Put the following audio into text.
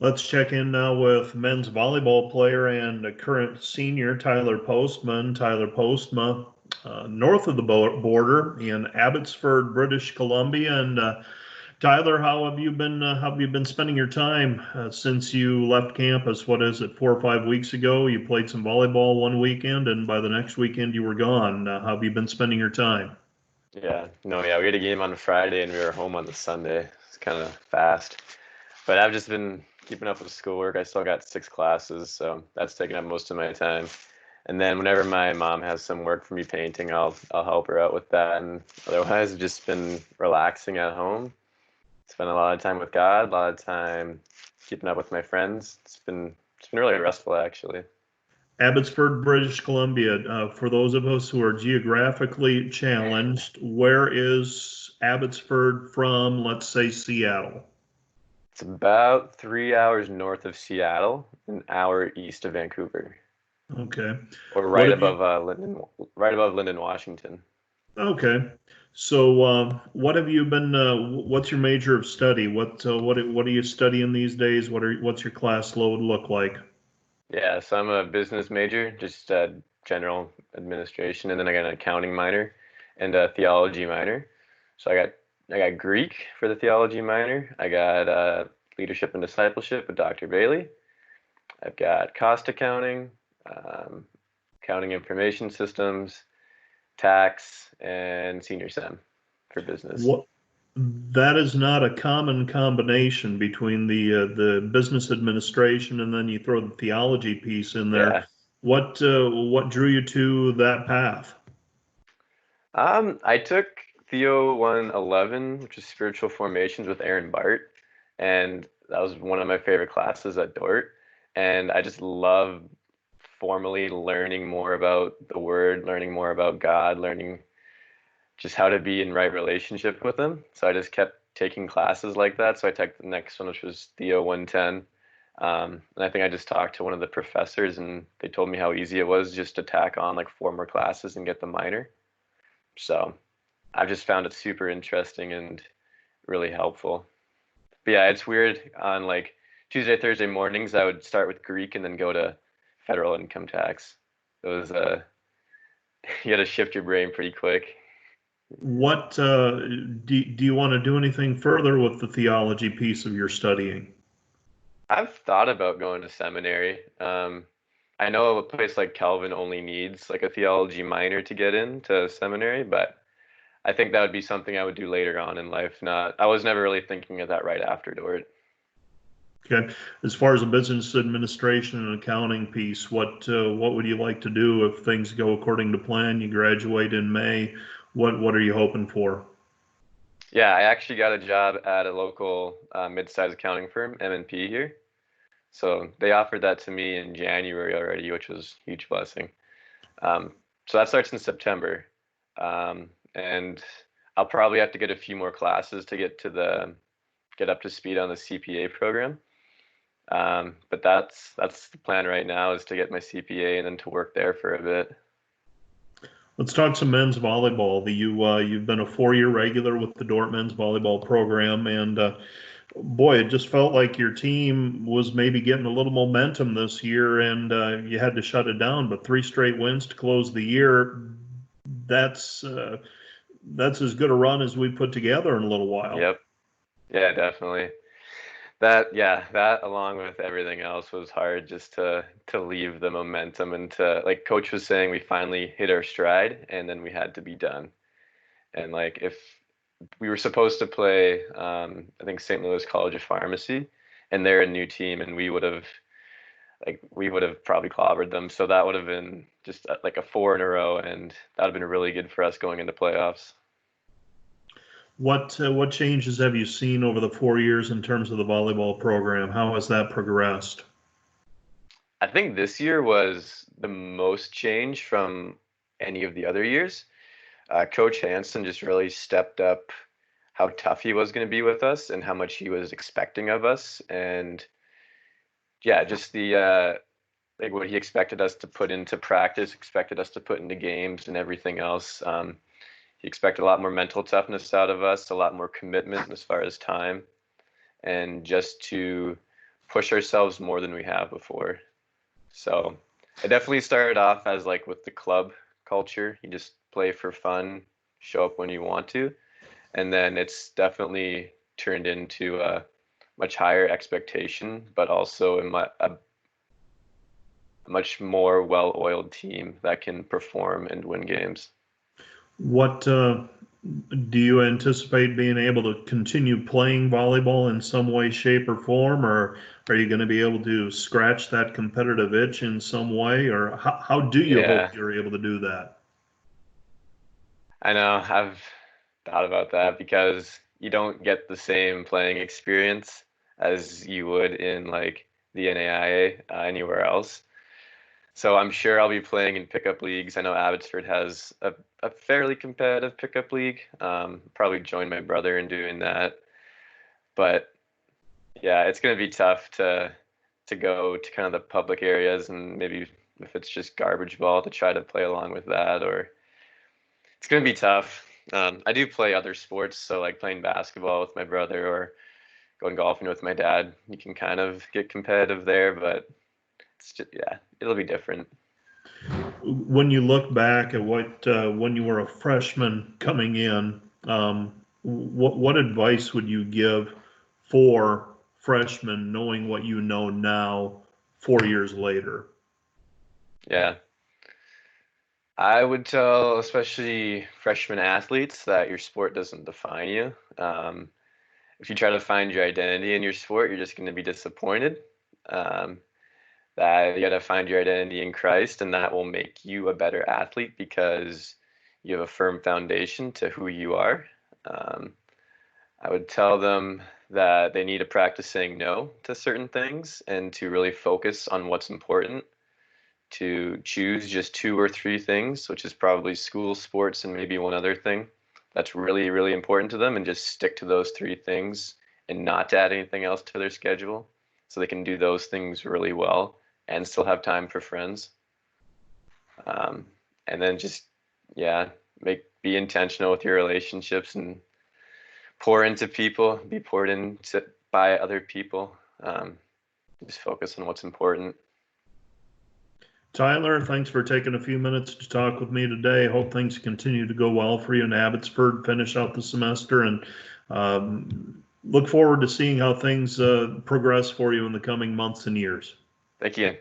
Let's check in now with men's volleyball player and current senior Tyler Postman. Tyler Postma, north of the border in Abbotsford, British Columbia. And Tyler, how have you been spending your time since you left campus? What is it, 4 or 5 weeks ago? You played some volleyball one weekend, and by the next weekend you were gone. How have you been spending your time? Yeah, we had a game on Friday and we were home on the Sunday. It's kind of fast. But I've just been keeping up with schoolwork. I still got 6 classes, so that's taking up most of my time. And then whenever my mom has some work for me painting, I'll help her out with that. And otherwise, I've just been relaxing at home. Spent a lot of time with God, a lot of time keeping up with my friends. It's been really restful actually. Abbotsford, British Columbia. For those of us who are geographically challenged, where is Abbotsford from, let's say, Seattle? It's about 3 hours north of Seattle, an hour east of Vancouver, Okay. or What have you, right above Linden, Washington. okay. So, what have you been, what's your major of study? What are you studying these days? What's your class load look like? Yeah, so I'm a business major, just general administration, and then I got an accounting minor and a theology minor. So I got Greek for the theology minor. I got leadership and discipleship with Dr. Bailey. I've got cost accounting, um, accounting information systems, tax, and senior sem for business. What, that is not a common combination between the business administration and then you throw the theology piece in there. Yeah. What drew you to that path? I took Theo 111, which is spiritual formations with Aaron Bart, and that was one of my favorite classes at Dort. And I just love formally learning more about the Word, learning more about God, learning just how to be in right relationship with Him. So I just kept taking classes like that. So I took the next one, which was Theo 110. And I think I just talked to one of the professors, and they told me how easy it was just to tack on like 4 more classes and get the minor. So I've just found it super interesting and really helpful. But yeah, it's weird. On like Tuesday, Thursday mornings, I would start with Greek and then go to federal income tax. It was you got to shift your brain pretty quick. What do you want to do anything further with the theology piece of your studying? I've thought about going to seminary. I know a place like Calvin only needs like a theology minor to get into seminary, but I think that would be something I would do later on in life. Not, I was never really thinking of that right after Dort. Okay, as far as the business administration and accounting piece, what would you like to do if things go according to plan? You graduate in May. What are you hoping for? Yeah, I actually got a job at a local mid-sized accounting firm, M&P here. So they offered that to me in January already, which was a huge blessing. So that starts in September, and I'll probably have to get a few more classes to get up to speed on the CPA program. But that's the plan right now is to get my CPA and then to work there for a bit. Let's talk some men's volleyball. You've been a 4-year regular with the Dordt men's volleyball program, and boy, it just felt like your team was maybe getting a little momentum this year, and you had to shut it down. But 3 straight wins to close the year. That's uh, that's as good a run as we put together in a little while. Yep. Yeah, definitely. That along with everything else was hard just to leave the momentum and to like coach was saying we finally hit our stride and then we had to be done. And like if we were supposed to play I think St. Louis College of Pharmacy and they're a new team and we would have probably clobbered them. So that would have been just like a four in a row and that would have been really good for us going into playoffs. What changes have you seen over the 4 years in terms of the volleyball program? How has that progressed? I think this year was the most change from any of the other years. Coach Hansen just really stepped up how tough he was going to be with us and how much he was expecting of us. And yeah, just the like what he expected us to put into practice, expected us to put into games and everything else. He expected a lot more mental toughness out of us, a lot more commitment as far as time, and just to push ourselves more than we have before. So it definitely started off as like with the club culture. You just play for fun, show up when you want to. And then it's definitely turned into a much higher expectation, but also a much more well-oiled team that can perform and win games. What do you anticipate being able to continue playing volleyball in some way, shape, or form, or are you going to be able to scratch that competitive itch in some way, or how do you hope Yeah, you're able to do that? I know. I've thought about that because you don't get the same playing experience as you would in like the NAIA anywhere else. So I'm sure I'll be playing in pickup leagues. I know Abbotsford has a fairly competitive pickup league. Probably join my brother in doing that. But yeah, it's gonna be tough to go to kind of the public areas and maybe if it's just garbage ball to try to play along with that, or it's gonna be tough. I do play other sports, so like playing basketball with my brother or going golfing with my dad. You can kind of get competitive there, but it's just, yeah, it'll be different. When you look back at what when you were a freshman coming in, what advice would you give for freshmen knowing what you know now 4 years later? Yeah. I would tell, especially freshman athletes, that your sport doesn't define you. If you try to find your identity in your sport, you're just going to be disappointed. Um, that you got to find your identity in Christ, and that will make you a better athlete because you have a firm foundation to who you are. Um, I would tell them that they need to practice saying no to certain things and to really focus on what's important, to choose just two or three things, which is probably school, sports, and maybe one other thing that's really, really important to them, and just stick to those three things and not to add anything else to their schedule so they can do those things really well and still have time for friends. Um, and then just, yeah, be intentional with your relationships and pour into people, be poured into by other people. Just focus on what's important. Tyler, thanks for taking a few minutes to talk with me today. Hope things continue to go well for you in Abbotsford, finish out the semester, and look forward to seeing how things progress for you in the coming months and years. Thank you.